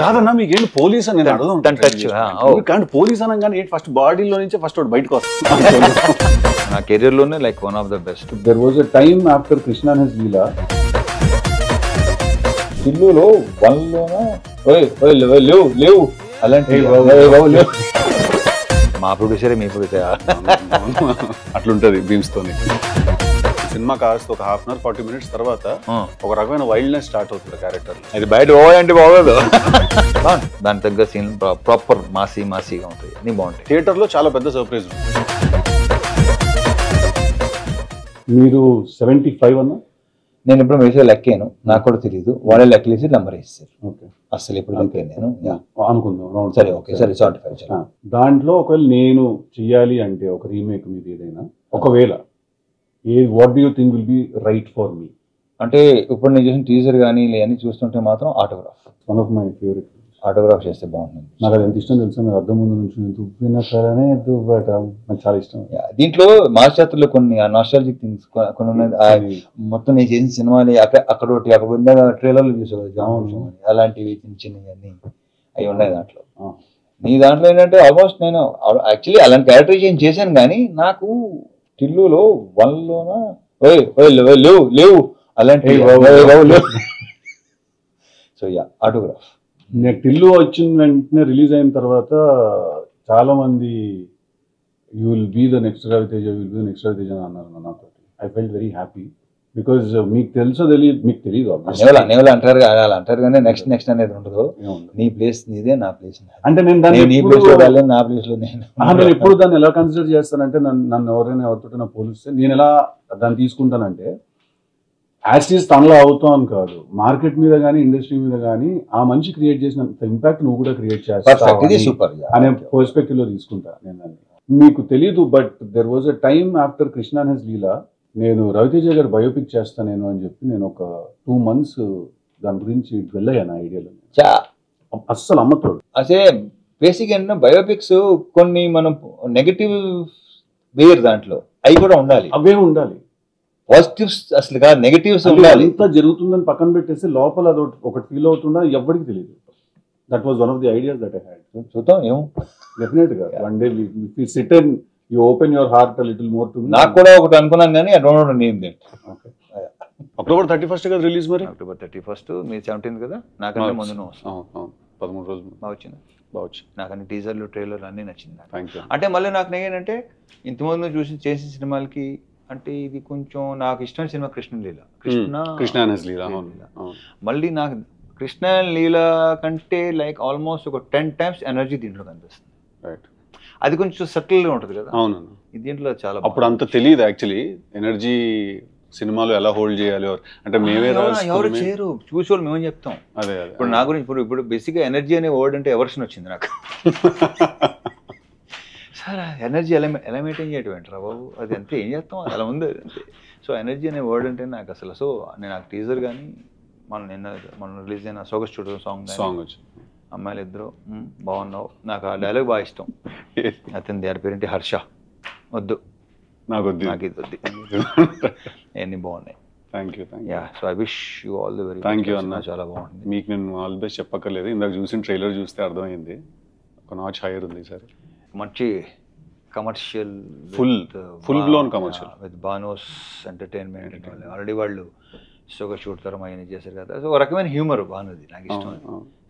కాదన్నా మీకేంటి పోలీస్ అని నేను అడుగుతాను కానీ పోలీస్ అనగానే ఏంటి ఫస్ట్ బాడీలో నుంచే ఫస్ట్ వాడు బయటకు వస్తాను నా కెరీర్లోనే like one of the best. There was a time after Krishna and his Leela టిల్లులో వన్లోనా లేవు లేవు అలాంటి మా ప్రొడ్యూసరే మీ ప్రొడ్యూసర్ అట్లుంటది బీమ్స్ తోని. సినిమా కాస్త ఒక హాఫ్ అన్ అవర్ 40 minutes తర్వాత ఒక రకమైన వైల్డ్నెస్ స్టార్ట్ అవుతుంది క్యారెక్టర్. అది బయట పోవాలంటే బాగోదు. దాని తగ్గ సీన్ ప్రాపర్ మాసీగా ఉంటాయి, అన్ని బాగుంటాయి. థియేటర్ లో చాలా పెద్ద సర్ప్రైజ్. మీరు 75 అన్నా? నేను ఇప్పుడు వేసే లెక్కాను, నాకు కూడా తెలియదు. వాళ్ళే లెక్కలేసి నెంబర్ వేస్తారు. అసలు ఇప్పుడు నేను అనుకుందాం సరే ఓకే సరే 75. దాంట్లో ఒకవేళ నేను చెయ్యాలి అంటే ఒక రీమేక్ మీద ఏదైనా ఒకవేళ what do you think will be right for me? అంటే ఇప్పుడు నేను చేసిన టీజర్ కానీ లేని చూస్తుంటే మాత్రం autograph one of my favourite. Autograph చేస్తే బాగుంటుంది. నాకు అది ఎంత ఇష్టం తెలుసా, మీరు అద్దం ముందు నుంచి దువ్విన సరే దువ్వట నాకు చాలా ఇష్టం. దీంట్లో మాస్టర్లో కొన్ని నాస్టాలజిక్ థింగ్స్ కొన్ని ఉన్నాయి. మొత్తం నేను చేసిన సినిమాని అక్కడ ఒకటి అక్కడ ఉందా ట్రైలర్లు చూసేవాళ్ళు అలాంటివి చిన్న చిన్నవన్నీ అవి ఉన్నాయి దాంట్లో. నీ దాంట్లో ఏంటంటే ఆల్మోస్ట్ నేను యాక్చువల్లీ అలాంటి క్యారెక్టరైజేషన్ చేశాను కానీ నాకు టిల్లులో వన్లోనా లేవు అలాంటి. So ya autograph. నేను టిల్లు వచ్చిన వెంటనే రిలీజ్ అయిన తర్వాత చాలా మంది you will be the next Ravi Teja అని అన్నారు నాతో. I felt very happy because మీకు తెలుసో తెలియదు, మీకు తెలియదు అంటారు కానీ నెక్స్ట్ అనేది ఉండదు. నీ ప్లేస్ నీదే, నా ప్లేస్ అంటే నేను నా ప్లేస్ లో నేను ఎప్పుడు దాన్ని ఎలా కన్సిడర్ చేస్తానంటే నన్ను ఎవరైనా ఎవరితో నా పోలిస్తే నేను ఎలా దాన్ని తీసుకుంటానంటే యాస్టీస్ తనలో అవుతాం కాదు, మార్కెట్ మీద కానీ ఇండస్ట్రీ మీద కానీ ఆ మనిషి క్రియేట్ చేసినంత ఇంపాక్ట్ నువ్వు కూడా క్రియేట్ చేస్తావు అనే పర్స్పెక్టివ్ లో తీసుకుంటా నేను దాన్ని. మీకు తెలీదు but there was a time after Krishna and his Leela నేను రవితేజ గారు బయోపిక్ చేస్తాను నేను అని చెప్పి నేను ఒక 2 months దాని గురించి వెళ్ళాను ఐడియాలో. అస్సలు అమ్మతోడు అదే బేసిక్ ఏంటంటే బయోపిక్స్ కొన్ని మనం నెగటివ్ వేరు దాంట్లో అవి కూడా ఉండాలి, అవే ఉండాలి. పాజిటివ్స్ అసలు కాదు, నెగటివ్స్ ఉండాలి. ఇంత జరుగుతుందని పక్కన పెట్టేసి లోపల అది ఒకటి ఫీల్ అవుతుందా ఎవరికి తెలియదు. That was one of the ideas that I had. చూద్దాం ఏమో డెఫినెట్ గా one day we sit and you open your heart a little more to me. నాకు కూడా ఒకటి అనుకున్నాను కానీ I don't know name that. October 31st కదా release మరి? October 31st మీ 17th కదా, నాకన్నా ముందు 13 రోజులు బాగా వచ్చింది. బావచ్చు నాకు అన్ని టీజర్లు ట్రైలర్లు అన్నీ నచ్చింది. అంటే మళ్ళీ నాకు ఏంటంటే ఇంతకుముందు చేసిన సినిమాలకి అంటే ఇది కొంచెం నాకు ఇష్టమైన సినిమా కృష్ణ మళ్ళీ నాకు కృష్ణ లీల కంటే లైక్ ఆల్మోస్ట్ ఒక 10 times ఎనర్జీ దీంట్లో కనిపిస్తుంది. అది కొంచెం సటిల్గా ఉంటుంది కదా. అవును, దీంట్లో చాలా అప్పుడు అంత తెలియదు యాక్చువల్లీ ఎనర్జీ సినిమాలో ఎలా హోల్డ్ చేయాలి అంటే మేమే ఎవరు చేయరు, చూసేవాళ్ళు మేమేం చెప్తాం. అదే ఇప్పుడు నా గురించి ఇప్పుడు బేసిక్గా ఎనర్జీ అనే వర్డ్ అంటే ఎవర్షన్ వచ్చింది నాకు. సార్ ఎనర్జీ ఎలా మెయింటైన్ చేయటం ఏంటరా బాబు, అది అంతే ఏం చేస్తాం అలా ఉంది అంతే. సో ఎనర్జీ అనే వర్డ్ అంటే నాకు అసలు సో నేను నాకు టీజర్ కానీ మనం రిలీజ్ అయిన సోగస్ చూడ సాంగ్ వచ్చింది, అమ్మాయిలు ఇద్దరు బాగున్నావు, నాకు ఆ డైలాగ్ బాగా ఇష్టం. అతని దాని పేరేంటి హర్ష, వద్దు నాకు ఇది వద్దు, అన్నీ బాగున్నాయి. So I wish you all the very. Thank you అన్న, చాలా బాగుంది. మీకు నేను ఆల్ ది బెస్ట్ చెప్పక్కర్లేదు, ఇందాక చూసిన ట్రైలర్ చూస్తే అర్థమైంది ఒక నాచ్ హైయర్ ఉంది సార్. మంచి commercial, full blown commercial with bonus entertainment. Already వాళ్ళు షోగా షూట్ తరం అవన్నీ చేశారు కదా. సో ఒక రకమైన హ్యూమర్ బాగున్నది, నాకు ఇష్టం.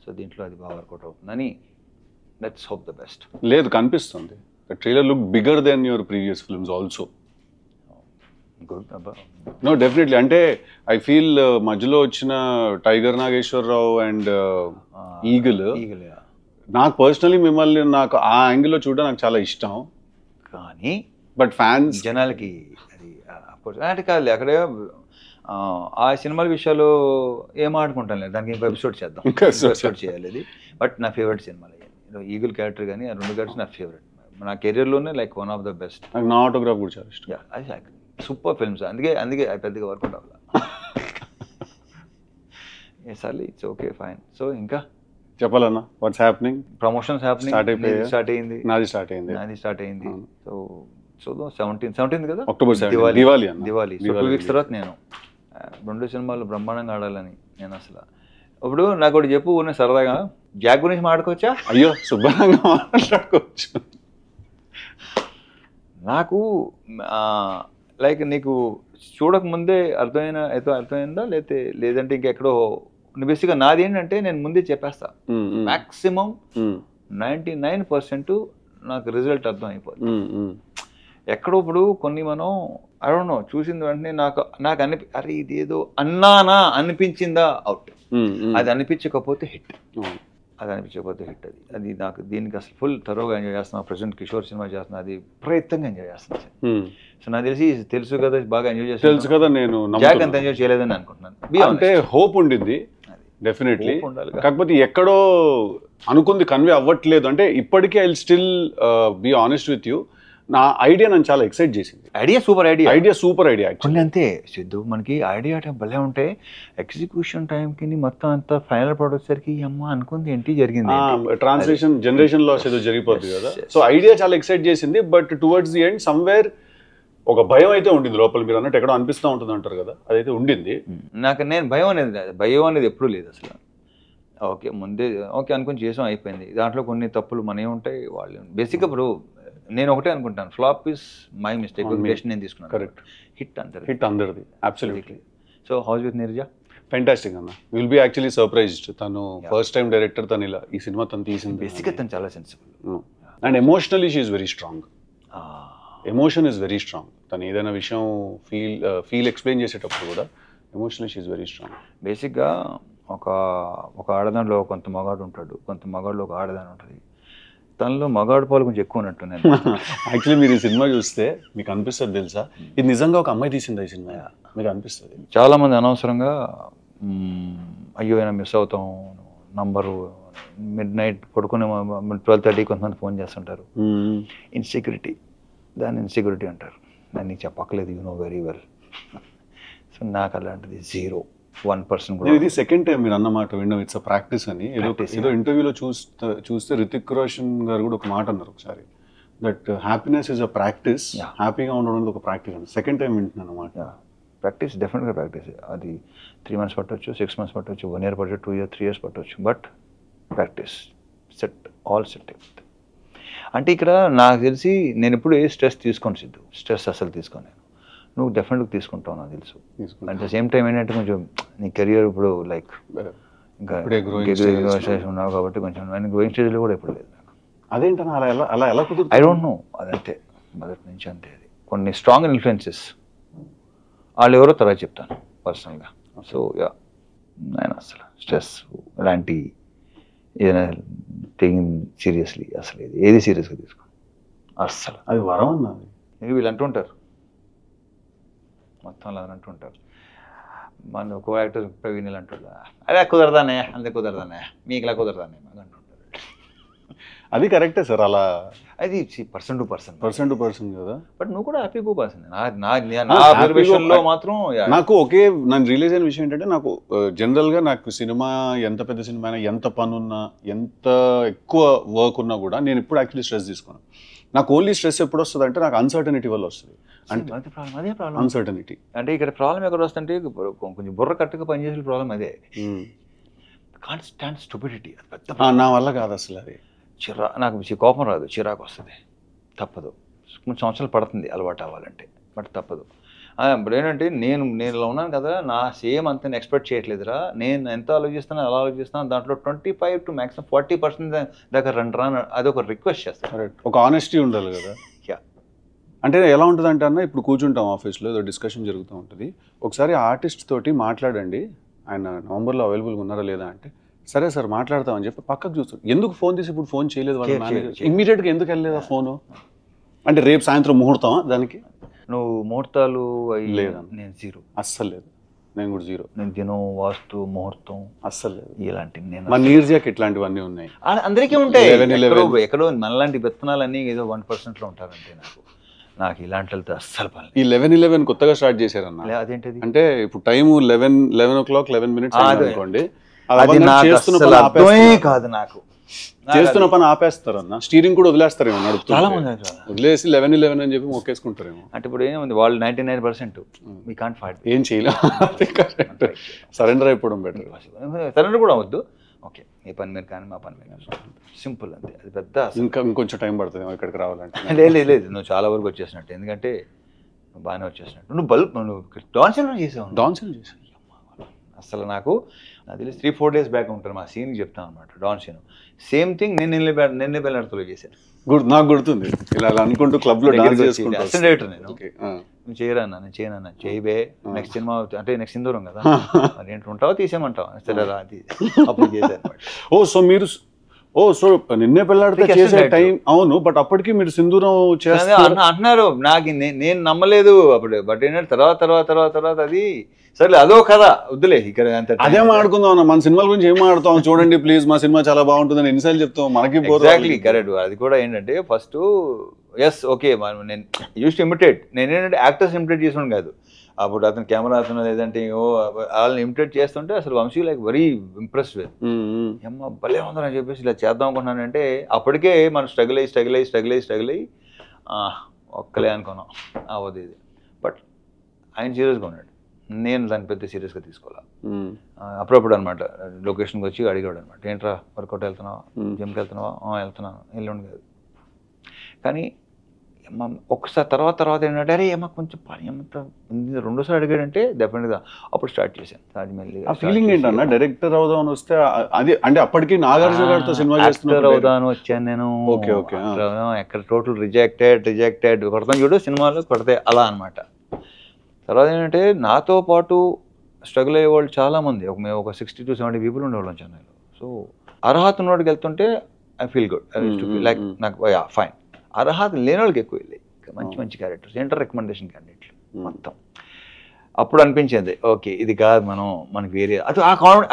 సో దీంట్లో అది బాగా వర్కౌట్ అవుతుందని లెట్స్ హోప్ ద బెస్ట్. లేదు కనిపిస్తుంది, the trailer looked bigger than your previous films also. Good. No, definitely. అంటే I feel మధ్యలో వచ్చిన టైగర్ నాగేశ్వరరావు అండ్ ఈగల్ నాకు పర్సనలీ మిమ్మల్ని నాకు ఆ యాంగిల్లో చూడడం నాకు చాలా ఇష్టం. కానీ బట్ ఫ్యాన్స్ జనాలకి అది అంటే కాదు, అక్కడే ఆ సినిమాల విషయాలు ఏం ఆడుకుంటాను లేదు, దానికి ఇంకో ఎపిసోడ్ చేద్దాం, ఎపిసోడ్ చేయాలి అది. బట్ నా ఫేవరెట్ సినిమాలు ఈగల్ క్యారెక్టర్ కానీ ఆ 2 క్యారెక్టర్స్ నా ఫేవరెట్. నా కెరీర్లోనే like one of the best. నాకు నా ఆటోగ్రాఫ్ కూడా చాలా ఇష్టం. అది సూపర్ ఫిల్మ్స్, అందుకే పెద్దగా వర్కౌట్ అవ్వాలి. సార్లీ ఇట్స్ ఓకే ఫైన్. సో ఇంకా చెప్పాలన్నా what's happening? Promotions happening start అయింది. నాది స్టార్ట్ అయింది. సో 17th కదా, October 17 దివాళీ. సో 2 weeks తర్వాత నేను 2 సినిమాలు బ్రహ్మాండంగా ఆడాలని నేను అసలు. ఇప్పుడు నాకు ఒకటి చెప్పు, సరదాగా జాక్ గురించి మాట్లాడుకోవచ్చా? అయ్యో శుభ్రంగా మాట్లాడుకోవచ్చు. నాకు లైక్ నీకు చూడకముందే అర్థమైందా లేదంటే ఇంకెక్కడో బేసిక్గా నాది ఏంటంటే నేను ముందే చెప్పేస్తా. మ్యాక్సిమం 99% నాకు రిజల్ట్ అర్థం అయిపోతుంది. ఎక్కడో ఇప్పుడు కొన్ని మనం ఐ డోంట్ నో చూసిన వెంటనే నాకు అరే ఇదేదో అన్నానా అనిపించిందా అవుట్, అది అనిపించకపోతే హిట్, అది నాకు దీనికి అసలు ఫుల్ థరోగా ఎంజాయ్ చేస్తున్నా. ప్రజెంట్ కిషోర్ సినిమా చేస్తున్నా, అది ప్రయత్నంగా ఎంజాయ్ చేస్తున్నాను. సో నాకు తెలుసు కదా బాగా ఎంజాయ్ చేస్తాను. తెలుసు కదా, నేను జాక్ అంత ఎంజాయ్ చేయలేదని అనుకుంటున్నాను. అంటే హోప్ ఉండింది డెఫినెట్లీ, కాకపోతే ఎక్కడో అనుకుంది కన్వే అవ్వట్లేదు. అంటే ఇప్పటికీ I will still be honest with you, నా ఐడియా నన్ను చాలా ఎక్సైట్ చేసింది. ఐడియా సూపర్ ఐడియా కొన్ని అంతే సిద్ధు, మనకి ఐడియా టైం భలే ఉంటే ఎగ్జిక్యూషన్ టైంకి మొత్తం అంతా ఫైనల్ ప్రోడక్ట్ సరికి అమ్మ అనుకుంది ఏంటి జరిగింది, ట్రాన్స్లేషన్ జనరేషన్ లాస్ ఏదో జరిగిపోతుంది కదా. సో ఐడియా చాలా ఎక్సైట్ చేసింది, but towards the end somewhere ఒక భయం అయితే ఉండింది లోపల. మీరు అన్నట్టు ఎక్కడో అనిపిస్తూ ఉంటుంది అంటారు కదా, అదైతే ఉండింది నాకు. నేను భయం అనేది ఎప్పుడూ లేదు అసలు. ముందే అనుకుని చేసాం అయిపోయింది. దాంట్లో కొన్ని తప్పులు మనమే ఉంటాయి, వాళ్ళు బేసిక్గా. ఇప్పుడు నేను ఒకటే అనుకుంటాను, ఫ్లాప్ ఇస్ మై మిస్టేక్, నేను తీసుకున్నాను. కరెక్ట్. హిట్ అందరిది absolutely. So how's with Neeraja fantastic అన్న. Will be actually surprised. తను ఫస్ట్ టైం డైరెక్టర్, తను ఇలా ఈ సినిమా తను తీసింది. బేసిక్గా తను చాలా sensible and emotionally she is very strong. Emotion is very strong. తను ఏదైనా విషయం ఫీల్ ఎక్స్ప్లెయిన్ చేసేటప్పుడు కూడా emotionally she is very strong. బేసిక్గా ఒక ఆడదానిలో కొంత మగాడు ఉంటాడు, కొంత మగాడులో ఒక ఆడదాని ఉంటుంది. తనలో మగాడు పాలు కొంచెం ఎక్కువ ఉన్నట్టు. నేను యాక్చువల్లీ మీరు ఈ సినిమా చూస్తే మీకు అనిపిస్తుంది తెలుసా, ఇది నిజంగా ఒక అమ్మాయి తీసింది ఈ సినిమా, మీకు అనిపిస్తుంది. చాలామంది అనవసరంగా అయ్యో అయినా మిస్ అవుతాం నంబరు, మిడ్ నైట్ పడుకునే 12:30 కొంతమంది ఫోన్ చేస్తుంటారు. ఇన్సెక్యూరిటీ, దాన్ని ఇన్సెక్యూరిటీ అంటారు. నేను నీకు చెప్పక్కలేదు, you know very well. So నాకు అలాంటిది 0-1% కూడా. ఇది సెకండ్ టైం మీరు అన్నమాట విన్నాం, ఇట్స్ అ ప్రాక్టీస్ అని. ఏదో ఇంటర్వ్యూలో చూస్తే రితిక్ రోషన్ గారు కూడా ఒక మాట అన్నారు ఒకసారి, that happiness is a practice, హ్యాపీగా ఉండడం ఒక ప్రాక్టీస్ అని. సెకండ్ టైం వింటున్నాను అన్నమాట. ప్రాక్టీస్ డెఫినెట్గా ప్రాక్టీస్. అది 3 months పట్టవచ్చు, 6 months పట్టవచ్చు, 1 year పట్టవచ్చు, 2 years 3 years పట్టవచ్చు, బట్ ప్రాక్టీస్ ఆల్ సెట్. అంటే ఇక్కడ నాకు తెలిసి నేను ఎప్పుడు ఏ స్ట్రెస్ తీసుకోను సిద్ధు, స్ట్రెస్ అసలు తీసుకోను నేను. నువ్వు డెఫినెట్గా తీసుకుంటావు నాకు తెలుసు. అట్ ద సేమ్ టైం ఏంటంటే కొంచెం నీ కెరియర్ ఇప్పుడు లైక్ ఇంకా ఉన్నావు కాబట్టి కొంచెం గ్రోయింగ్ స్టేజ్లో కూడా ఎప్పుడు లేదు నాకు. అదేంటన్నా అలా ఎలా కుదురుతుంది? ఐ డోంట్ నో, అదంతే మొదటి నుంచి అంతే. అది కొన్ని స్ట్రాంగ్ ఇన్ఫ్లుయెన్సెస్, వాళ్ళు ఎవరో తర్వాత చెప్తాను పర్సనల్గా. సో నేను అసలు స్ట్రెస్ ఇలాంటి ఏదైనా సీరియస్లీ అసలు ఏది సీరియస్గా తీసుకో అస్సలు. అది వరం అన్నది. వీళ్ళు అంటుంటారు మొత్తం అలా అంటుంటారు. మన ఒక యాక్టర్ ప్రవీణ్ అంటాడు, అదే కుదరదానే, అంతే కుదరదానే, మీకు ఇలా కుదరదానే అంటుంటారు. అది కరెక్టే సార్, అలా అది పర్సన్ టు పర్సన్ కదా. బట్ నువ్వు కూడా హ్యాపీ పర్సన్. నా మాత్రం నాకు నన్ను రిలీజ్ అయిన విషయం ఏంటంటే, నాకు జనరల్గా నాకు సినిమా ఎంత పెద్ద సినిమా అయినా, ఎంత పని ఉన్నా, ఎంత ఎక్కువ వర్క్ ఉన్నా కూడా నేను ఇప్పుడు యాక్చువల్లీ స్ట్రెస్ తీసుకోను. నాకు ఓన్లీ స్ట్రెస్ ఎప్పుడు వస్తుంది అంటే నాకు అన్సర్టనిటీ వల్ల వస్తుంది. అంటే అదే ప్రాబ్లం, అన్సర్టనిటీ. అంటే ఇక్కడ ప్రాబ్లం ఎక్కడ వస్తుంటే కొంచెం బుర్ర కట్టుగా పనిచేసే ప్రాబ్లం అదే. కాన్స్టాంట్ స్టూపిడిటీ, అది పెద్ద నా వల్ల కాదు అసలు. అది నాకు కోపం రాదు, చిరాకు వస్తుంది, తప్పదు. కొన్ని సంవత్సరాలు పడుతుంది అలవాటు అవ్వాలంటే, బట్ తప్పదు. ఇప్పుడు ఏంటంటే నేను ఇలా ఉన్నాను కదా, నా సేమ్ అంత ఎక్స్పెక్ట్ చేయట్లేదురా, నేను ఎంత ఆలోచిస్తాను అలా ఆలోచిస్తాను, దాంట్లో 25 to maximum 40% దాకా రండి, అదొక రిక్వెస్ట్ చేస్తాను. ఒక ఆనెస్టీ ఉండాలి కదా. అంటే ఎలా ఉంటుంది అంటే అన్న, ఇప్పుడు కూర్చుంటాం ఆఫీస్లో, ఏదో డిస్కషన్ జరుగుతూ ఉంటుంది, ఒకసారి ఆర్టిస్ట్ తోటి మాట్లాడండి, ఆయన నవంబర్లో అవైలబుల్గా ఉన్నారా లేదా అంటే, సరే సార్ మాట్లాడతామని చెప్పి పక్కకు చూస్తాడు. ఎందుకు ఫోన్ తీసి ఇప్పుడు ఫోన్ చేయలేదు వాళ్ళ మేనేజర్, ఇమ్మీడియట్గా ఎందుకు వెళ్ళలేదా ఫోను అంటే, రేపు సాయంత్రం ముహూర్తమా దానికి? నువ్వు ముహూర్తాలు లేదు, నేను 0 అస్సలు లేదు. నేను కూడా 0. నేను దినం, వాస్తు, ముహూర్తం అస్సలు లేదు. ఇలాంటివి నేను మన నీర్జాకి ఇట్లాంటివన్నీ ఉన్నాయి, అందరికీ ఉంటాయి. ఎక్కడో మనలాంటి విత్తనాలన్నీ ఏదో 1%లో ఉంటారంటే నాకు ఇలాంటి వెళ్తే అస్సలు పని. ఈ 11:11 కొత్తగా స్టార్ట్ చేశారన్న. అదేంటిది? అంటే ఇప్పుడు టైం 11 o'clock 11 minutes అనుకోండి, కాదు నాకు చేస్తున్న పని ఆపేస్తారన్న. స్టీరింగ్ కూడా వదిలేస్తారేమో, నడుపుతారు, వదిలేసి 11:11 అని చెప్పి మొక్కేసుకుంటారేమో. అంటే ఇప్పుడు ఏముంది, వాళ్ళు 99% వీ కాంట్ ఫైట్, ఏం చేయలేం, సరెండర్ అయిపోవడం బెటర్. సరెండర్ కూడా వద్దు. ఓకే. ఏ పని మీరు కానీ మా పని మీరు కానీ సింపుల్ అంతే. అది పెద్ద ఇంకొంచెం టైం పడుతుంది ఇక్కడికి రావాలంటే. లేదు నువ్వు చాలా వరకు వచ్చేసినట్టు, ఎందుకంటే నువ్వు బాగానే వచ్చేసినట్టు. నువ్వు డాన్ సినిమా చేసావు. డాన్ సినిమా చేసావు అసలు నాకు తెలిసి 3-4 days బ్యాక్ ఉంటాను మా సీన్కి చెప్తాను అనమాట. డాన్ సినిమా సేమ్ థింగ్ నేను నిన్నే బెల్లర్తో చేశాను. నాకు గుర్తుంది. ఇలా అనుకుంటూ క్లబ్ లో అసిస్టెంట్ నేను. నువ్వు చేయరన్నా, నేను చేయనన్నా, చేయబే నెక్స్ట్ సినిమా అంటే నెక్స్ట్ సింధూరం కదా, మరి ఏంటి ఉంటావో తీసేయమంటావు, సరే రా అప్పుడు చేశాను. సో నిన్నే పెళ్ళాడితే చేసే టైం. అవును, బట్ అప్పటికి మీరు సింధూరం అంటున్నారు. నాకు నేను నమ్మలేదు అప్పుడు. బట్ ఏంటంటే తర్వాత అది సరే అదో కదా వద్దులే ఇక్కడ. అదే మాట్లాడుకుందాం మన సినిమాల గురించి ఏం మాట్లాడతాం చూడండి ప్లీజ్, మా సినిమా చాలా బాగుంటుందని ఎన్నిసార్లు చెప్తాం మనకి. Exactly correct. అది కూడా ఏంటంటే ఫస్ట్ ఎస్ ఓకే నేను యూస్ టు ఇమిటేట్. నేను ఏంటంటే యాక్టర్స్ ఇమిటేట్ చేసాను కాదు. అప్పుడు అతను కెమెరా అతను లేదంటే వాళ్ళని ఇమిటేట్ చేస్తుంటే అసలు Vamshi like very impressed with అమ్మ భలే ఉందని చెప్పేసి ఇలా చేద్దాం అనుకున్నానంటే అప్పటికే మనం స్ట్రగుల్ అయ్యి ఒక్కలే అనుకున్నాం అవ్వదు ఇది. బట్ ఆయన సీరియస్గా ఉన్నాడు, నేను దాన్ని పెద్ద సీరియస్గా తీసుకోవాలి. అప్పుడప్పుడు అనమాట లొకేషన్కి వచ్చి అడిగాడు అనమాట, ఏంట్రా వర్కౌట్ వెళ్తున్నావా, జిమ్కి వెళ్తున్నావా, వెళ్తున్నాను, ఎల్లుండి కాదు. కానీ ఒకసారి తర్వాత ఏంటంటే అరే ఏమో కొంచెం పని రెండోసారి అడిగాడంటే డెఫినెట్గా అప్పుడు స్టార్ట్ చేశాను రాజమౌళి. ఫీలింగ్ ఏంటన్నా డైరెక్టర్ అవుదామని వస్తే అది అంటే అప్పటికి నాగార్జున గారితో సినిమా యాక్టర్ అవుదామని వచ్చాను నేను. ఎక్కడ టోటల్ రిజెక్టెడ్ కొడతాను చూడు సినిమాలు కొడితే అలా అనమాట. తర్వాత ఏంటంటే నాతో పాటు స్ట్రగుల్ అయ్యే వాళ్ళు చాలామంది, మేము ఒక 60 to 70 people ఉండేవాళ్ళం చెన్నైలో. సో అర్హత ఉన్నవాడికి వెళ్తుంటే ఐ ఫీల్ గుడ్, లైక్ నాకు ఫైన్. అర్హత లేని వాళ్ళకి ఎక్కువ వెళ్ళాయి మంచి క్యారెక్టర్స్, ఇంటర్ రికమెండేషన్ క్యాండిడేట్లు మొత్తం. అప్పుడు అనిపించింది ఓకే ఇది కాదు మనకి వేరే. అది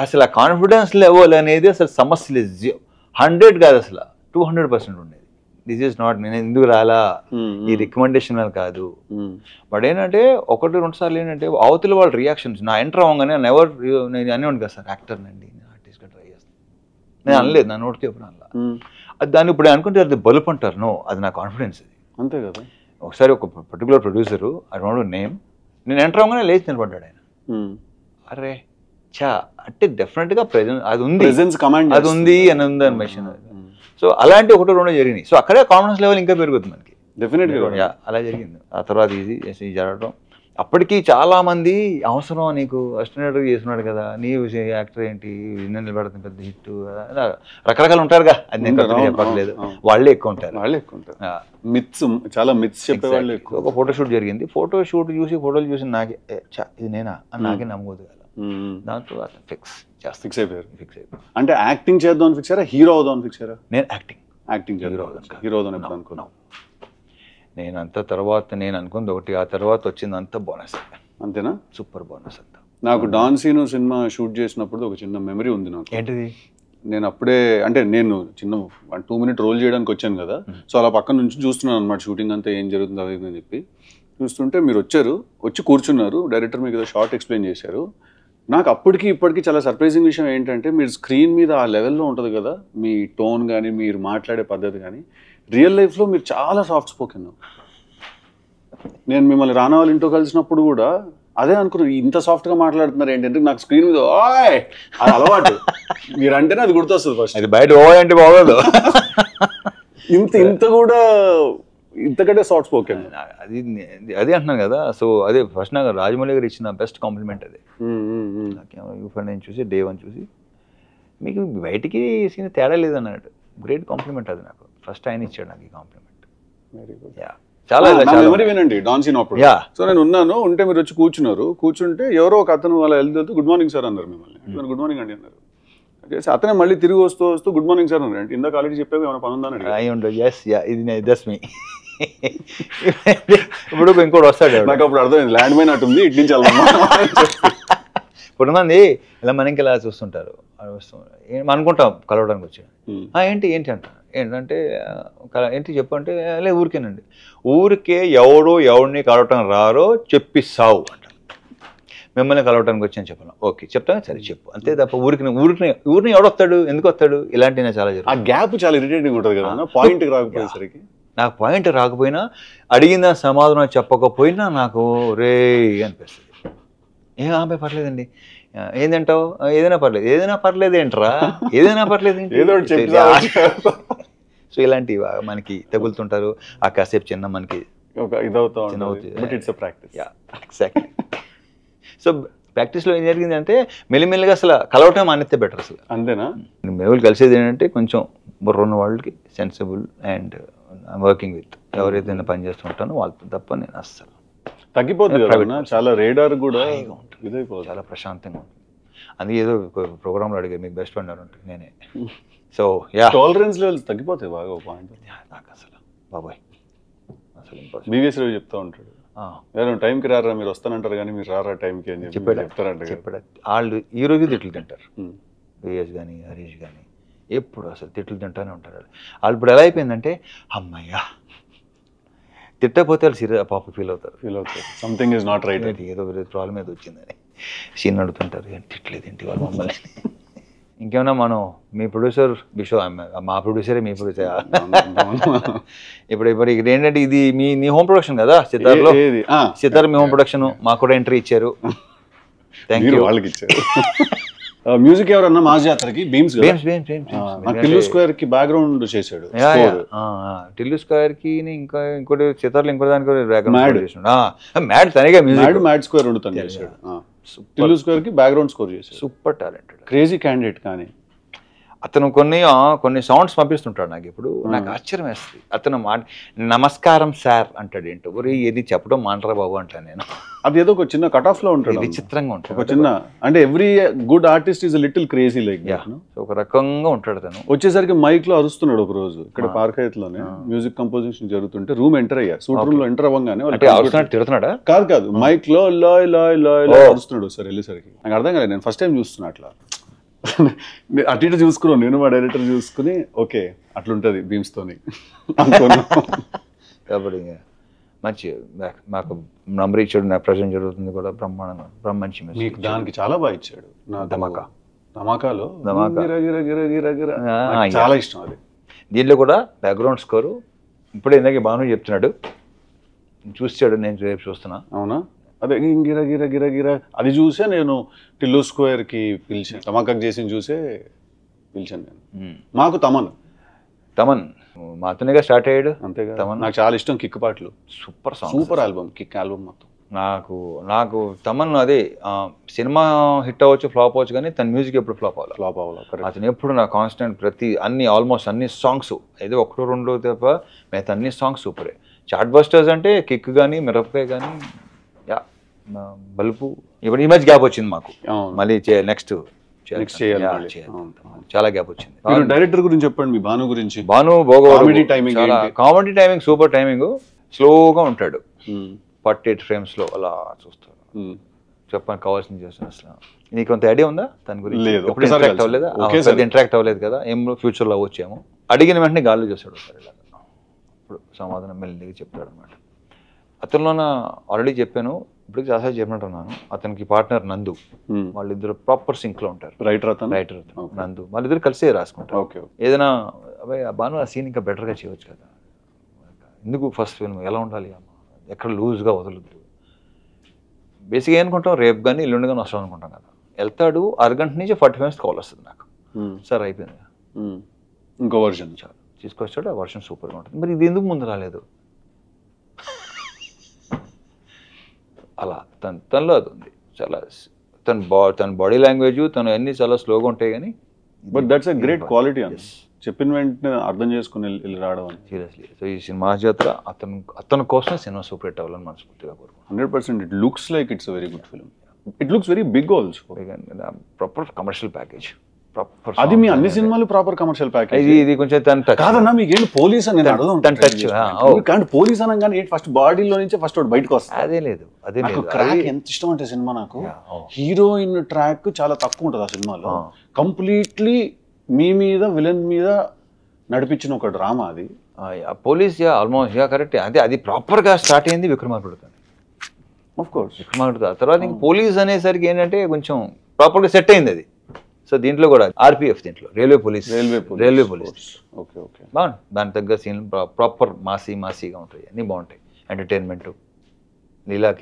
అసలు ఆ కాన్ఫిడెన్స్ లెవెల్ అనేది అసలు సమస్య లేదు. 100 కాదు అసలు 200% ఉండేది. దిస్ ఈజ్ నాట్ నేను ఎందుకు రాలా ఈ రికమెండేషన్ కాదు. బట్ ఏంటంటే 1-2 సార్లు ఏంటంటే అవతల వాళ్ళ రియాక్షన్స్ నా ఎంటర్ అవ్వగానే నేను అనేవాడిని కదా సార్ యాక్టర్ నండి, నేను ఆర్టిస్ట్గా ట్రై చేస్తాను, నేను అనలేదు, నా నోటికి ఎప్పుడు అనలా. అది దాన్ని ఇప్పుడు అనుకుంటే అది బలుపు అంటారు. నో, అది నా కాన్ఫిడెన్స్. అది అంతే కదా. ఒకసారి ఒక particular producer I don't know name, నేను ఎంటర్ అవ్వగానే లేచి నిలబడ్డాడు ఆయన. అరే చా అంటే డెఫినెట్గా ప్రెజెన్స్ అది ఉంది అని మెషిన్. సో అలాంటి 1-2 జరిగినాయి. సో అక్కడే కాన్ఫిడెన్స్ లెవెల్ ఇంకా పెరుగుతుంది మనకి డెఫినెట్గా. అలా జరిగింది. ఆ తర్వాత ఇది జరగడం. అప్పటికి చాలా మంది అవసరం నీకు అసిస్టెంట్ చేస్తున్నాడు కదా, నీ యాక్టర్ ఏంటి నిలబెడుతుంది పెద్ద హిట్, రకరకాలు ఉంటారుగా, అది నేను చెప్పట్లేదు, వాళ్ళే ఎక్కువ ఉంటారు. చాలా మిత్స్ చెప్పేవాళ్ళు. ఒక ఫోటోషూట్ జరిగింది, ఫోటోలు చూసి నాకే ఇది నేనా అని నాకే నమ్మకూడదు కదా. దాంతో అతను ఫిక్స్ అయిపోయారు. అంటే యాక్టింగ్ చేద్దాం ఫిక్స్ అయ్యారా, హీరో అవుదాం ఫిక్స్ అయ్యారా? నేను యాక్టింగ్ హీరో అవుదాం అనుకున్నాను. నేను అంత తర్వాత నేను అనుకుంది ఒకటి, ఆ తర్వాత వచ్చింది అంత బోనస్. అంతేనా? సూపర్ బోనస్ అంతా. నాకు డాన్ సీను సినిమా షూట్ చేసినప్పుడు ఒక చిన్న మెమరీ ఉంది నాకు. ఏంటిది? నేను అప్పుడే అంటే నేను చిన్న 1-2 minute రోల్ చేయడానికి వచ్చాను కదా, సో అలా పక్కన నుంచి చూస్తున్నాను అనమాట షూటింగ్ అంతా ఏం జరుగుతుంది అది అని చెప్పి చూస్తుంటే మీరు వచ్చి కూర్చున్నారు. డైరెక్టర్ మీకు ఏదో షార్ట్ ఎక్స్ప్లెయిన్ చేశారు. నాకు అప్పటికి ఇప్పటికీ చాలా సర్ప్రైజింగ్ విషయం ఏంటంటే మీరు స్క్రీన్ మీద ఆ లెవెల్లో ఉంటుంది కదా మీ టోన్ కానీ మీరు మాట్లాడే పద్ధతి కానీ, రియల్ లైఫ్లో మీరు చాలా సాఫ్ట్ స్పోకెన్. నేను మిమ్మల్ని రానవాళ్ళ ఇంట్లో కలిసినప్పుడు కూడా అదే అనుకున్నాను, ఇంత సాఫ్ట్గా మాట్లాడుతున్నారు ఏంటంటే నాకు స్క్రీన్ మీద అది అలవాటు, మీరంటేనే అది గుర్తొస్తుంది ఫస్ట్. అది బయట అంటే బాగోదు, ఇంత కూడా ఇంతకంటే సాఫ్ట్ స్పోకెన్. అదే అంటున్నాను కదా. సో అదే ఫస్ట్ నాకు రాజమౌళి గారు ఇచ్చిన బెస్ట్ కాంప్లిమెంట్ అదే. నేను చూసి డే 1 చూసి మీకు బయటికి సీన్ తేడా లేదన్నాడు. గ్రేట్ కాంప్లిమెంట్ అది నాకు. ఫస్ట్ ఆయన ఇచ్చాడు నాకు ఈ కాంప్లిమెంట్. Very good. చాలా మెమరీ వినండి డాన్ సీన్ అప్పుడు. సో నేను ఉన్నాను, ఉంటే మీరు వచ్చి కూర్చుంటే ఎవరో ఒక అతను వాళ్ళ వెళ్తూ గుడ్ మార్నింగ్ సార్ అన్నారు మిమ్మల్ని. గుడ్ మార్నింగ్ అండి అన్నారు. అతనే మళ్ళీ తిరిగి వస్తూ గుడ్ మార్నింగ్ సార్ అన్నారు. ఇందాక ఆల్రెడీ చెప్పావు ఏమైనా పని ఉందని. ఇప్పుడు ఇంకోటి వస్తాడు, నాకు అప్పుడు అర్థమైంది ల్యాండ్ మైన్ అటుంది ఇటు నుంచి కొంతమంది ఇలా మనకి ఇలా చూస్తుంటారు, అనుకుంటాం కలవడానికి వచ్చాడు. ఏంటి అంట, ఏంటంటే ఏంటి చెప్పంటే లే ఊరికేనండి, ఊరికే ఎవడిని కలవటం రారో చెప్పిస్తావు అంట. మిమ్మల్ని కలవటానికి వచ్చాను చెప్పాను. ఓకే చెప్తాను, సరే చెప్పు, అంతే తప్ప ఊరిని ఎవడొస్తాడు, ఎందుకు వస్తాడు, ఇలాంటివి చాలా జరుగుతుంది. ఆ గ్యాప్ చాలా ఇరిటేటింగ్ ఉంటుంది కదా, పాయింట్ రాకపోయేసరికి. నాకు పాయింట్ రాకపోయినా అడిగిన సమాధానం చెప్పకపోయినా నాకు రే అనిపిస్తుంది. ఏం ఆమె పర్లేదండి ఏంటంటావు ఏదైనా పర్లేదు ఏంట్రా ఏదైనా పర్లేదు ఏదో ఒకటి చెప్పి సో ఇలాంటివి మనకి తగులుతుంటారు ఆ కాసేపు చిన్న మనకి ఇదవుతా but it's practice. Exactly. So ప్రాక్టీస్లో ఏం జరిగిందంటే మెల్లిమెల్లిగా అసలు కలవటం మానేస్తే బెటర్ అసలు. అంతేనా? మేము కలిసేది ఏంటంటే కొంచెం బుర్రున్న వాళ్ళకి సెన్సిబుల్ అండ్ వర్కింగ్ విత్ ఎవరైతే నేను పని చేస్తుంటానో వాళ్ళతో తప్ప నేను అస్సలు తగ్గిపోతుంది కదా, చాలా రేడార్ కూడా ఇదైపోతుంది, చాలా ప్రశాంతంగా ఉంటుంది. అందుకే ఏదో ప్రోగ్రాంలో అడిగారు మీకు బెస్ట్ ఫ్రెండ్ ఉంటుంది నేనే. సో యా టాలరెన్స్ లెవెల్స్ తగ్గిపోతాయి బాగా. ఒక పాయింట్ నాకు అసలు బాబాయ్ అసలు బీవీఎస్ రవి చెప్తా ఉంటాడు, టైంకి రారా మీరు వస్తానంటారు కానీ మీరు రారా టైంకి అని చెప్తారంట. వాళ్ళు ఈ రోజు తిట్లు తింటారు, బీఎస్ కానీ హరీష్ కానీ ఎప్పుడు అసలు తిట్లు తింటానే ఉంటారు. వాళ్ళు ఇప్పుడు ఎలా అయిపోయిందంటే అమ్మయ్యా తిట్టకపోతే వాళ్ళు సీరియస్ పాప ఫీల్ అవుతారు సంథింగ్ ఈజ్ నాట్ రైట్, ఏదో ప్రాబ్లం ఏదో వచ్చిందని సీన్ అడుగుతుంటారు. ఏం తిట్టలేదు ఏంటి వాళ్ళు మమ్మల్ని. ఇంకేమన్నా మనం మీ ప్రొడ్యూసర్ బిషో మా ప్రొడ్యూసరే మీ ప్రొడ్యూసర్. ఇప్పుడు ఇక్కడ ఏంటంటే ఇది మీ హోమ్ ప్రొడక్షన్ కదా సితార్లో, సితార్ మీ హోమ్ ప్రొడక్షన్ మాకు కూడా ఎంట్రీ ఇచ్చారు. Thank you. వాళ్ళకి ఇచ్చారు. మ్యూజిక్ ఎవరన్నా మాస్ జాతరకి బీమ్స్ టిల్లు స్క్వేర్ కి బ్యాక్గ్రౌండ్ చేశాడు. టిల్లు స్క్వేర్ కి ఇంకా ఇంకోటి సితార్లో ఇంకో దానికి మ్యాడ్ తనగా మ్యాడ్ స్క్వేర్ ఉండుతాను చేశాడు. టిల్లు స్క్వేర్ కి బ్యాక్గ్రౌండ్ స్కోర్ చేశాడు. Super talented crazy candidate. కానీ అతను కొన్ని సౌండ్స్ పంపిస్తుంటాడు నాకు. ఇప్పుడు నాకు ఆశ్చర్యం వేస్తుంది. అతను నమస్కారం సార్ అంటాడు. ఏంటో ఒరే ఏది చెప్పడం మాంటరా బాబు అంటాను నేను. అది ఏదో ఒక చిన్న కట్ ఆఫ్ లో ఉంటుంది, విచిత్రంగా ఉంటుంది. ఒక చిన్న అంటే every good artist is little crazy like ఒక రకంగా ఉంటాడు. తను వచ్చేసరికి మైక్ లో అరుస్తున్నాడు. ఒక రోజు ఇక్కడ పార్క్ లోనే మ్యూజిక్ కంపోజిషన్ జరుగుతుంటే రూమ్ ఎంటర్ అయ్యా. సూట్ రూమ్ లో ఎంటర్ అవ్వగానే తిడుతున్నాడా? కాదు మైక్ లో లాయ్ లాయ్ లాయ్ లాయ్ అరుస్తున్నాడు. సార్ వెళ్ళేసరికి నాకు అర్థం కాలేదు. నేను ఫస్ట్ టైం చూస్తున్నా అట్లా. అటు ఇటు చూసుకున్నాను నేను, మా డైరెక్టర్ చూసుకుని ఓకే అట్లుంటది బీమ్స్ తోని కాబట్టి మంచి మాకు నంబర్ ఇచ్చాడు. నా ప్రజెంట్ జరుగుతుంది కూడా బ్రహ్మాండంగా మంచి. మీకు దానికి చాలా బాగా ఇచ్చాడు. నా ధమాకాలో చాలా ఇష్టం అది. దీంట్లో కూడా బ్యాక్గ్రౌండ్ స్కోరు ఇప్పుడే ఇందాక భాను చెప్తున్నాడు, చూసాడు. నేను రేపు చూస్తున్నా. అవునా? అదే గిర గిర గిర గిర అది చూసే నేను టిల్లు స్క్వేర్ కి పిలిచాను. ధమాకాకు చేసి చూసే పిలిచాను నేను. మాకు తమన్ మాతోనేగా స్టార్ట్ అయ్యాడు. అంతేగా. నాకు చాలా ఇష్టం కిక్ పాటలు. సూపర్ ఆల్బమ్, కిక్ ఆల్బమ్ మొత్తం. నాకు తమన్ అదే సినిమా హిట్ అవ్వచ్చు ఫ్లాప్ అవ్వచ్చు కానీ తన మ్యూజిక్ ఎప్పుడు ఫ్లాప్ అవ్వాలి. అతను ఎప్పుడు నా కాన్స్టెంట్ ఆల్మోస్ట్ అన్ని సాంగ్స్ ఏదో ఒకటో రెండో తప్ప మిగతా అన్ని సాంగ్స్ సూపరే. చార్ట్ బస్టర్స్ అంటే కిక్ కానీ మిరపకాయ కానీ బల్బు. ఇప్పుడు ఈ మధ్య గ్యాప్ వచ్చింది మాకు, మళ్ళీ నెక్స్ట్ చాలా గ్యాప్ వచ్చింది. డైరెక్టర్ గురించి చెప్పండి, మీ భాను గురించి. Bhanu comedy timing super timing. స్లోగా ఉంటాడు, 48 frames లో అలా చూస్తారు. చెప్పడానికి కావాల్సింది చేస్తాను. అసలు నీకు కొంత ఐడియా ఉందా తన గురించి? ఇంటరాక్ట్ అవ్వలేదా? ఇంటరాక్ట్ అవ్వలేదు కదా. ఏం ఫ్యూచర్లో వచ్చాము. అడిగిన వెంటనే గాల్లో చూస్తాడు సార్ ఇలా. ఇప్పుడు సమాధానం మెల్లిగా చెప్తాడు అనమాట. అతనిలోన ఆల్రెడీ చెప్పాను, ఇప్పుడు చాలాసార్లు చెప్పినట్టున్నాను. అతనికి పార్ట్నర్ నందు, వాళ్ళిద్దరు ప్రాపర్ సింక్ లో ఉంటారు. రైటర్ నందు, వాళ్ళిద్దరు కలిసే రాసుకుంటారు. ఏదైనా అబ్బాయి బాను ఆ సీన్ ఇంకా బెటర్గా చేయవచ్చు కదా, ఎందుకు ఫస్ట్ ఫిల్మ్ ఎలా ఉండాలి, ఎక్కడ లూజ్గా వదలొద్దు. బేసిక్గా ఏమనుకుంటాం, రేపు కానీ ఎల్లుండి కానీ వస్తాం అనుకుంటాం కదా. వెళ్తాడు, అరగంట నుంచి 40 minutes కాల్ వస్తుంది నాకు, సార్ అయిపోయింది ఇంకో వర్షన్ చాలు తీసుకొచ్చాడు. ఆ వర్షన్ సూపర్గా ఉంటుంది. మరి ఇది ఎందుకు ముందు రాలేదు? అలా తనలో అది ఉంది. చాలా తన బాడీ లాంగ్వేజ్ తను అన్ని చాలా స్లోగా ఉంటాయి కానీ but that's a great quality. చెప్పిన వెంటనే అర్థం చేసుకుని వెళ్ళి రావడం సీరియస్లీ. సో ఈ సినిమా జాతర అతని కోసం సినిమా సూపర్ హిట్ అవ్వాలని మనస్ఫూర్తిగా కోరుకుంటున్నాను. 100%. It looks like it's very good film. It looks very big also. Proper commercial package. అది మీ అన్ని సినిమాలు ప్రాపర్ కమర్షియల్ ప్యాకేజ్. ఇది కొంచెం తన టచ్ కాదన్నా. మీకు ఏంటి పోలీస్ అని నేను అడగను. తన టచ్ కానీ పోలీస్ అనగానే ఫస్ట్ బాడీలో నుంచే ఫస్ట్ బయటకు వస్తుంది. అదే లేదు. ట్రాక్ ఎంత ఇష్టం అంటే సినిమా నాకు, హీరోయిన్ ట్రాక్ చాలా తక్కువ ఉంటుంది ఆ సినిమాలో. కంప్లీట్లీ మీ మీద విలన్ మీద నడిపించిన ఒక డ్రామా అది. Police almost correct. అదే అది ప్రాపర్ గా స్టార్ట్ అయింది విక్రమార్కుడు. ఆఫ్ కోర్స్ విక్రమార్కుడు తర్వాత ఇంక పోలీస్ అనేసరికి ఏంటంటే కొంచెం ప్రాపర్ గా సెట్ అయింది అది. సో దీంట్లో కూడా ఆర్పిఎఫ్, దీంట్లో రైల్వే పోలీస్ బాగుంది. దాని తగ్గ సీన్ ప్రాపర్ మాసీగా ఉంటాయి, అన్నీ బాగుంటాయి. ఎంటర్టైన్మెంట్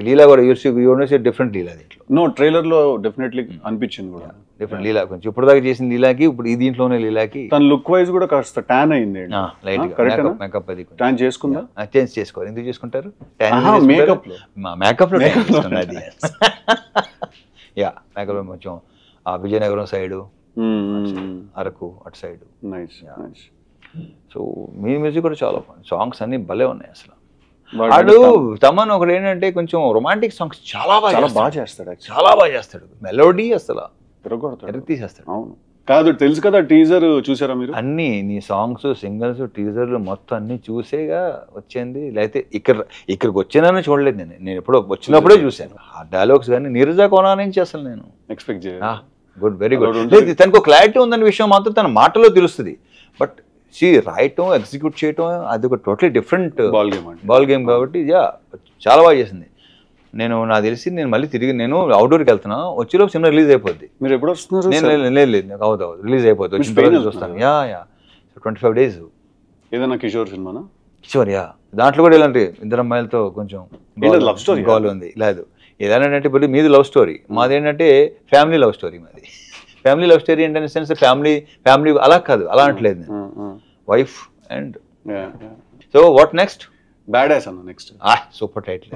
లీలా కూడా యూనివర్స్ డిఫరెంట్ లీలా దీంట్లో నో ట్రైలర్ లో డెఫినెట్లీ అనిపించింది కూడా డిఫరెంట్ లీలా కొంచెం ఇప్పుడు దాకా చేసిన లీలాకి ఇప్పుడు ఈ దీంట్లోనే లీలాకి తన లుక్ వైజ్ కూడా కాస్త ట్యాన్ అయింది లైట్ కరెక్ట్ మేకప్ అది ట్యాన్ చేసుకుందా చేంజ్ చేసుకోవాలి ఎందుకు చేసుకుంటారు మేకప్ లో మేకప్ లో అది యా మేకప్ లో కొంచెం ఆ విజయనగరం సైడ్ అరకు అటు సైడ్ నైస్ నైస్ సో మీ మ్యూజిక్ కూడా చాలా సాంగ్స్ అన్ని భలే ఉన్నాయి అసలు వాడు తమన్ ఒకటి ఏంటంటే కొంచెం రొమాంటిక్ సాంగ్స్ చాలా బాగా చేస్తాడు చాలా బాగా చేస్తాడు మెలోడీ అసలు తీసేస్తాడు అవును కాదు తెలుసు కదా టీజర్ చూసారా మీరు అన్ని నీ సాంగ్స్ సింగిల్స్ టీజర్లు మొత్తం అన్ని చూసేగా వచ్చింది లేకపోతే ఇక్కడికి వచ్చానని చూడలేదు నేను ఎప్పుడో వచ్చినప్పుడే చూశాను ఆ డైలాగ్స్ కానీ నీరజా కోనా నుంచి అసలు నేను ఎక్స్పెక్ట్ గుడ్ వెరీ గుడ్ తనకు క్లారిటీ ఉందన్న విషయం మాత్రం తన మాటలో తెలుస్తుంది బట్ రాయటం ఎగ్జిక్యూట్ చేయటం అది ఒక టోటలీ డిఫరెంట్ బాల్ గేమ్ కాబట్టి చాలా బాగా చేసింది నాకు తెలిసి నేను మళ్ళీ తిరిగి నేను అవుట్డోర్కి వెళ్తున్నా వచ్చేలోపు సినిమా రిలీజ్ అయిపోద్ది మీరు ఎప్పుడు వస్తున్నారు లేదు నాకు అవుతుంది రిలీజ్ అయిపోద్ది వచ్చిన చూస్తాను 25 days ఏదైనా కిషోర్ సినిమానా కిషోర్ దాంట్లో కూడా ఇలాంటి ఇద్దరు అమ్మాయిలతో కొంచెం లవ్ స్టోరీ గోల్ ఉంది లేదు ఏదంటే ఇప్పుడు మీది లవ్ స్టోరీ మాది ఏంటంటే ఫ్యామిలీ లవ్ స్టోరీ మాది ఫ్యామిలీ లవ్ స్టోరీ ఏంటంటే సెన్స్ ఫ్యామిలీ అలా కాదు అలా అంటలేదు నేను wife and so what next bad ass అన్న next super title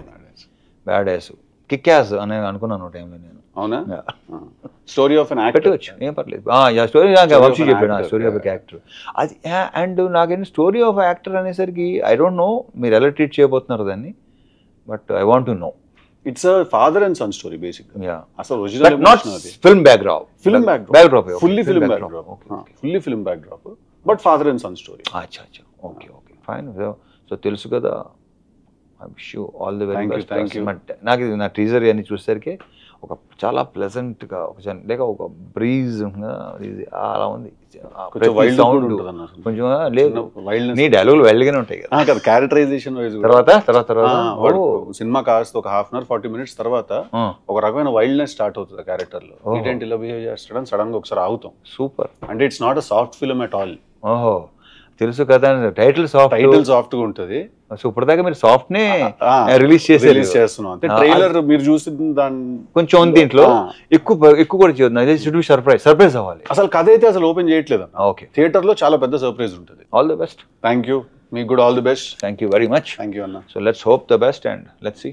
bad ass kick ass అని అనుకున్నాను టైంలో నేను అవునా స్టోరీ ఆఫ్ అన్ యాక్టర్ పెట్టవచ్చు ఏం పర్లేదు స్టోరీ వంశీ చెప్పాడు స్టోరీ ఆఫ్ యాక్టర్ అది అండ్ నాకేంటి స్టోరీ ఆఫ్ యాక్టర్ అనేసరికి ఐ డోంట్ నో మీరు ఎలా ట్రీట్ చేయబోతున్నారు దాన్ని but I want to know it's a father and son story basic అసలు original not film backdrop fully film backdrop but father and son story అచ్చా okay fine so తెలుసు కదా I wish you all the very best నాకు నా teaser అన్ని చూసేసరికి ఒక చాలా ప్లెజెంట్గా లేక ఒక బ్రీజ్ అలా ఉంది సౌండ్ కొంచెం లేదు నీ డైలాగులు వైల్డ్గానే ఉంటాయి కదా క్యారెక్టరైజేషన్ తర్వాత సినిమా కాస్త ఒక 1/2 hour 40 minutes తర్వాత ఒక రకమైన వైల్డ్నెస్ స్టార్ట్ అవుతుంది క్యారెక్టర్ లో ఏంటి ఇలా బిహేవ్ చేస్తాడని సడన్ గా ఒకసారి ఆగుతాం సూపర్ అంటే it's not a soft film at all ఓహో తెలుసు కదా టైటిల్ సాఫ్ట్ గా ఉంటది సో ఇప్పటిదాకా మీరు సాఫ్ట్ నే రిలీజ్ చేస్తున్నాం అంటే ట్రైలర్ మీరు చూసి దాని కొంచెం ఉంది దీంట్లో ఎక్కువ కూడా చేయొద్దు సర్ప్రైజ్ అవ్వాలి అసలు కథ అయితే అసలు ఓపెన్ చేయట్లేదు ఓకే థియేటర్ లో చాలా పెద్ద సర్ప్రైజ్ ఉంటుంది all the best thank you మీకు కూడా all the best thank you very much thank you అన్న so let's hope the best and let's see